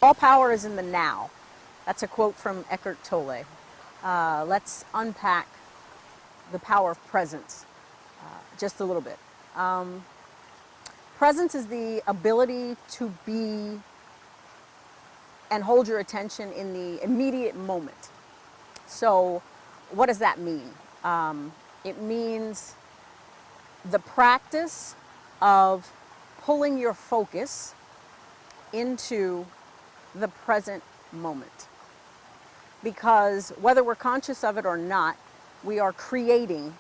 All power is in the now. That's a quote from Eckhart Tolle. Let's unpack the power of presence just a little bit. Presence is the ability to be and hold your attention in the immediate moment. So, what does that mean? It means the practice of pulling your focus into the present moment. Because whether we're conscious of it or not, we are creating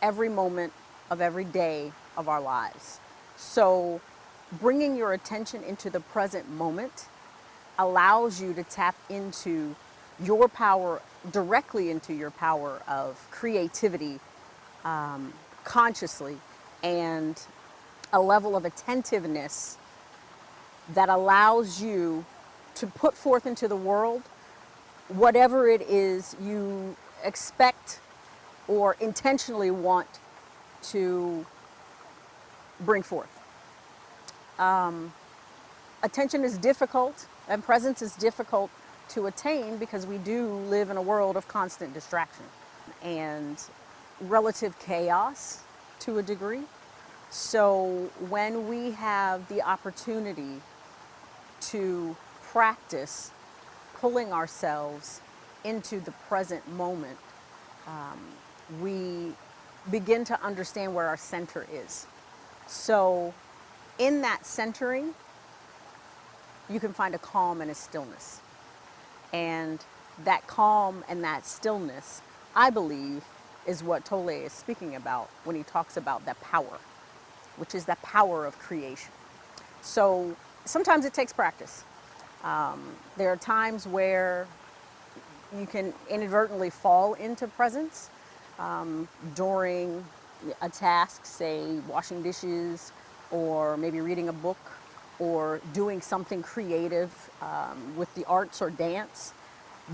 every moment of every day of our lives. So bringing your attention into the present moment allows you to tap into your power, directly into your power of creativity, consciously, and a level of attentiveness that allows you to put forth into the world whatever it is you expect or intentionally want to bring forth. Attention is difficult and presence is difficult to attain because we do live in a world of constant distraction and relative chaos to a degree. So when we have the opportunity to practice pulling ourselves into the present moment, we begin to understand where our center is. So in that centering, you can find a calm and a stillness. And that calm and that stillness, I believe, is what Tolle is speaking about when he talks about that power, which is the power of creation. So sometimes it takes practice. There are times where you can inadvertently fall into presence during a task, say washing dishes, or maybe reading a book, or doing something creative with the arts or dance.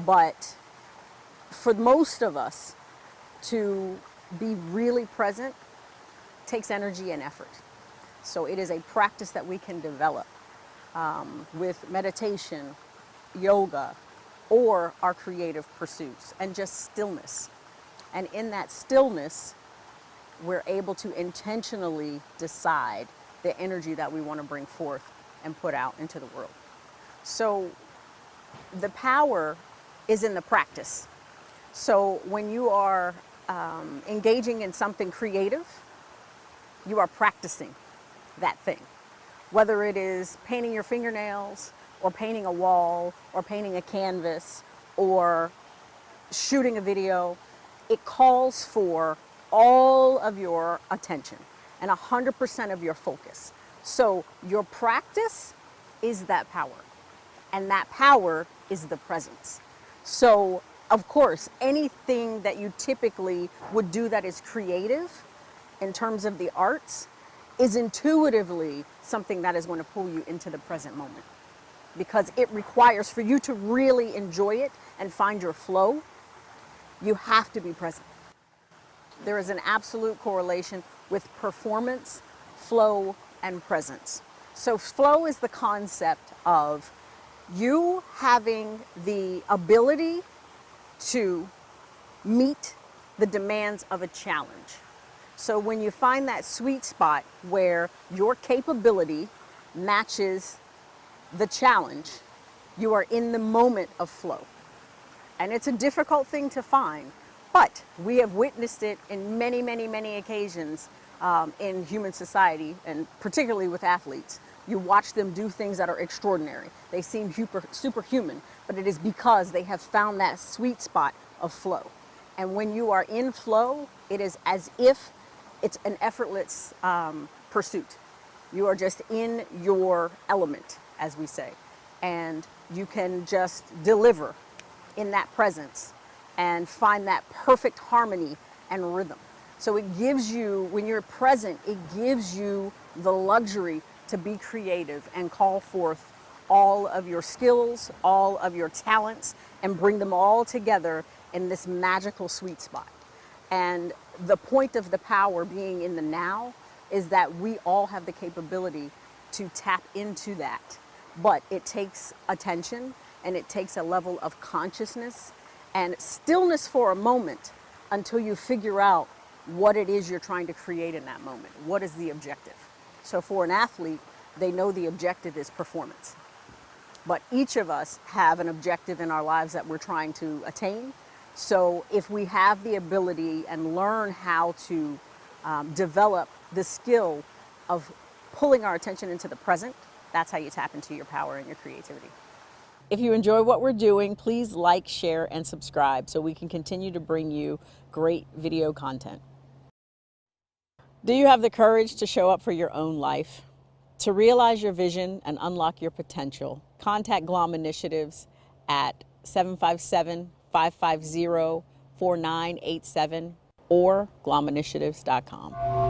But for most of us, to be really present takes energy and effort. So it is a practice that we can develop with meditation, yoga, or our creative pursuits, and just stillness. And in that stillness, we're able to intentionally decide the energy that we want to bring forth and put out into the world. So the power is in the practice. So when you are engaging in something creative, you are practicing that thing. Whether it is painting your fingernails, or painting a wall, or painting a canvas, or shooting a video, it calls for all of your attention and 100% of your focus. So your practice is that power, and that power is the presence. So of course, anything that you typically would do that is creative in terms of the arts is intuitively something that is going to pull you into the present moment, because it requires, for you to really enjoy it and find your flow, you have to be present. There is an absolute correlation with performance, flow, and presence. So flow is the concept of you having the ability to meet the demands of a challenge. So when you find that sweet spot where your capability matches the challenge, you are in the moment of flow. And it's a difficult thing to find, but we have witnessed it in many, many, many occasions in human society, and particularly with athletes. You watch them do things that are extraordinary. They seem superhuman, but it is because they have found that sweet spot of flow. And when you are in flow, it is as if it's an effortless pursuit. You are just in your element, as we say, and you can just deliver in that presence and find that perfect harmony and rhythm. So it gives you, when you're present, it gives you the luxury to be creative and call forth all of your skills, all of your talents, and bring them all together in this magical sweet spot. And the point of the power being in the now is that we all have the capability to tap into that but it takes attention and it takes a level of consciousness and stillness for a moment until you figure out what it is you're trying to create in that moment. What is the objective? So for an athlete, they know the objective is performance. But each of us have an objective in our lives that we're trying to attain. So if we have the ability and learn how to develop the skill of pulling our attention into the present, that's how you tap into your power and your creativity. If you enjoy what we're doing, please like, share, and subscribe so we can continue to bring you great video content. Do you have the courage to show up for your own life? To realize your vision and unlock your potential, contact Glom Initiatives at 757-550-4987 or glominitiatives.com.